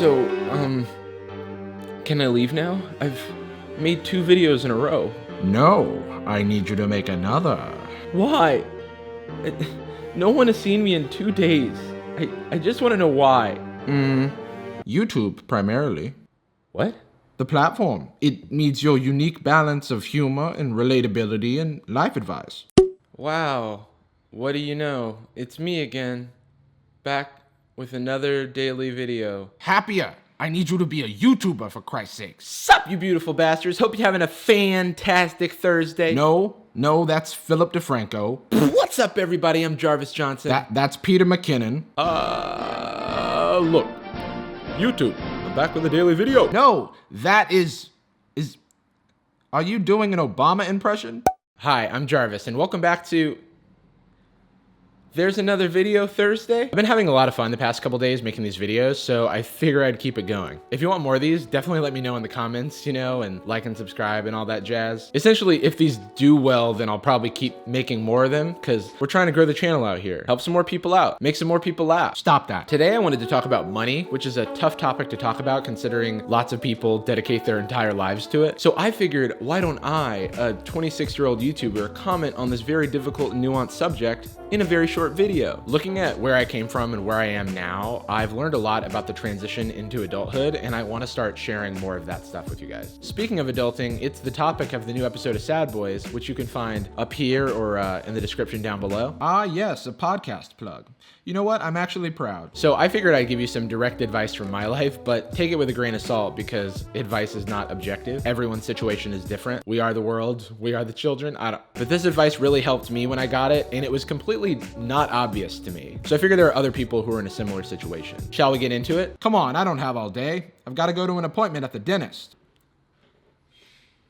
So, can I leave now? I've made 2 videos in a row. No, I need you to make another. Why? I- No one has seen me in 2 days. I just want to know why. YouTube, primarily. What? The platform. It needs your unique balance of humor and relatability and life advice. Wow. What do you know? It's me again. Back with another daily video. Happier. I need you to be a YouTuber, for Christ's sakes. Sup, you beautiful bastards. Hope you're having a fantastic Thursday. No, that's Philip DeFranco. What's up, everybody? I'm Jarvis Johnson. That's Peter McKinnon. Look. YouTube. I'm back with a daily video. No, that is... Are you doing an Obama impression? Hi, I'm Jarvis, and welcome back to... There's another video Thursday. I've been having a lot of fun the past couple days making these videos, so I figure I'd keep it going. If you want more of these, definitely let me know in the comments, and like and subscribe and all that jazz. Essentially, if these do well, then I'll probably keep making more of them, because we're trying to grow the channel out here. Help some more people out. Make some more people laugh. Stop that. Today I wanted to talk about money, which is a tough topic to talk about considering lots of people dedicate their entire lives to it. So I figured, why don't I, a 26-year-old YouTuber, comment on this very difficult and nuanced subject in a very short video. Looking at where I came from and where I am now, I've learned a lot about the transition into adulthood, and I want to start sharing more of that stuff with you guys. Speaking of adulting, it's the topic of the new episode of Sad Boys, which you can find up here or in the description down below. Ah, yes, a podcast plug. You know what? I'm actually proud. So I figured I'd give you some direct advice from my life, but take it with a grain of salt because advice is not objective. Everyone's situation is different. We are the world. We are the children. But this advice really helped me when I got it, and it was completely not obvious to me. So I figured there are other people who are in a similar situation. Shall we get into it? Come on, I don't have all day. I've got to go to an appointment at the dentist.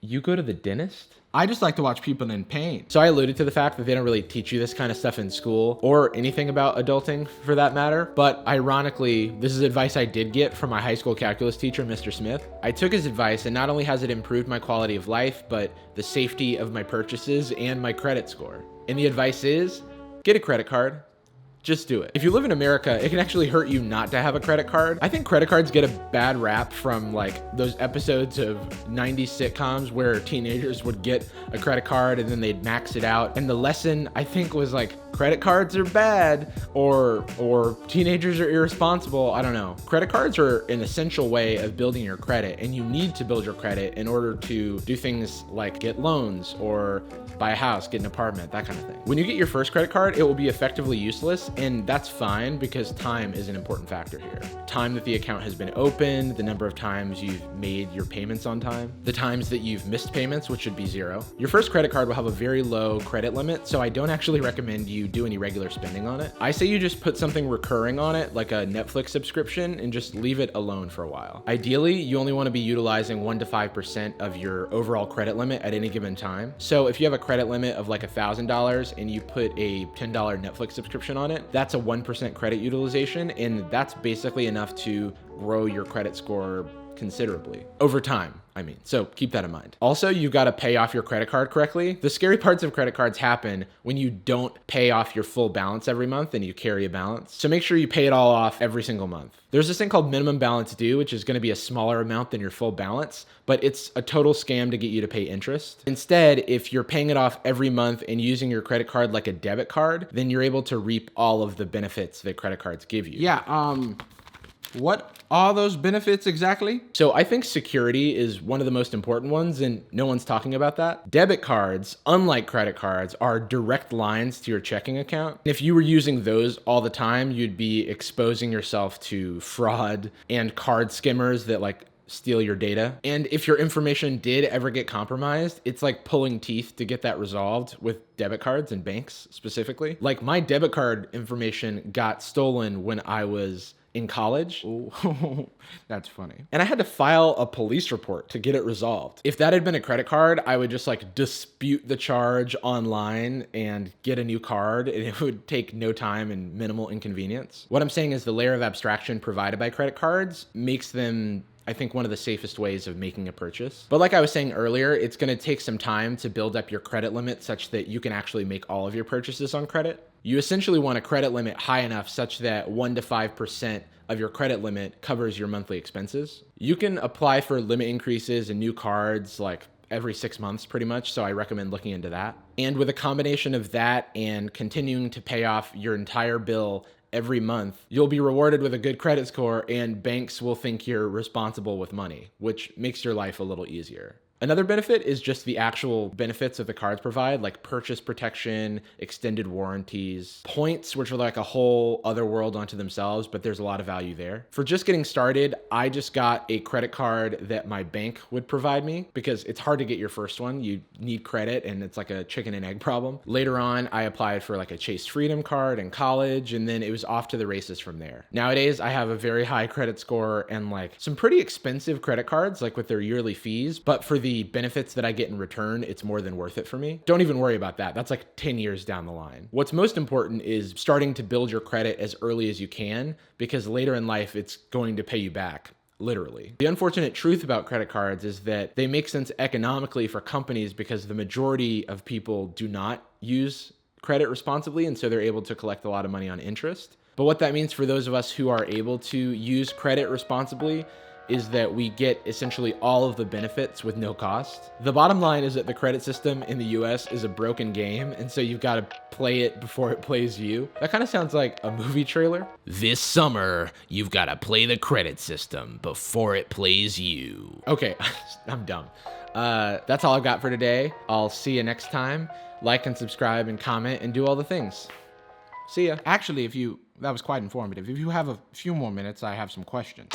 You go to the dentist? I just like to watch people in pain. So I alluded to the fact that they don't really teach you this kind of stuff in school or anything about adulting for that matter. But ironically, this is advice I did get from my high school calculus teacher, Mr. Smith. I took his advice, and not only has it improved my quality of life, but the safety of my purchases and my credit score. And the advice is, get a credit card. Just do it. If you live in America, it can actually hurt you not to have a credit card. I think credit cards get a bad rap from like those episodes of 90s sitcoms where teenagers would get a credit card and then they'd max it out. And the lesson I think was like, credit cards are bad or teenagers are irresponsible. I don't know. Credit cards are an essential way of building your credit, and you need to build your credit in order to do things like get loans or buy a house, get an apartment, that kind of thing. When you get your first credit card, it will be effectively useless, and that's fine because time is an important factor here. Time that the account has been opened, the number of times you've made your payments on time, the times that you've missed payments, which should be 0. Your first credit card will have a very low credit limit, so I don't actually recommend you do any regular spending on it. I say you just put something recurring on it, like a Netflix subscription, and just leave it alone for a while. Ideally, you only want to be utilizing 1 to 5% of your overall credit limit at any given time. So if you have a credit limit of like $1,000 and you put a $10 Netflix subscription on it, that's a 1% credit utilization, and that's basically enough to grow your credit score considerably over time. So keep that in mind. Also, you've got to pay off your credit card correctly. The scary parts of credit cards happen when you don't pay off your full balance every month and you carry a balance. So make sure you pay it all off every single month. There's this thing called minimum balance due, which is going to be a smaller amount than your full balance, but it's a total scam to get you to pay interest. Instead, if you're paying it off every month and using your credit card like a debit card, then you're able to reap all of the benefits that credit cards give you. Yeah, what are those benefits exactly? So I think security is one of the most important ones, and no one's talking about that. Debit cards, unlike credit cards, are direct lines to your checking account. If you were using those all the time, you'd be exposing yourself to fraud and card skimmers that steal your data. And if your information did ever get compromised, it's like pulling teeth to get that resolved with debit cards and banks specifically. Like my debit card information got stolen when I was in college. Oh, that's funny. And I had to file a police report to get it resolved. If that had been a credit card, I would just dispute the charge online and get a new card, and it would take no time and minimal inconvenience. What I'm saying is the layer of abstraction provided by credit cards makes them I think one of the safest ways of making a purchase. But like I was saying earlier, it's going to take some time to build up your credit limit such that you can actually make all of your purchases on credit. You essentially want a credit limit high enough such that 1 to 5% of your credit limit covers your monthly expenses. You can apply for limit increases and new cards like every 6 months pretty much, so I recommend looking into that. And with a combination of that and continuing to pay off your entire bill every month, you'll be rewarded with a good credit score and banks will think you're responsible with money, which makes your life a little easier. Another benefit is just the actual benefits that the cards provide, like purchase protection, extended warranties, points, which are like a whole other world unto themselves, but there's a lot of value there. For just getting started, I just got a credit card that my bank would provide me because it's hard to get your first one. You need credit and it's like a chicken and egg problem. Later on, I applied for like a Chase Freedom card in college, and then it was off to the races from there. Nowadays, I have a very high credit score and like some pretty expensive credit cards, like with their yearly fees, but for the benefits that I get in return, it's more than worth it for me. Don't even worry about that. That's like 10 years down the line. What's most important is starting to build your credit as early as you can, because later in life, it's going to pay you back. Literally. The unfortunate truth about credit cards is that they make sense economically for companies because the majority of people do not use credit responsibly, and so they're able to collect a lot of money on interest. But what that means for those of us who are able to use credit responsibly is that we get essentially all of the benefits with no cost. The bottom line is that the credit system in the US is a broken game, and so you've got to play it before it plays you. That kind of sounds like a movie trailer. This summer, you've got to play the credit system before it plays you. Okay, I'm dumb. That's all I've got for today. I'll see you next time. Like and subscribe and comment and do all the things. See ya. Actually, that was quite informative. If you have a few more minutes, I have some questions.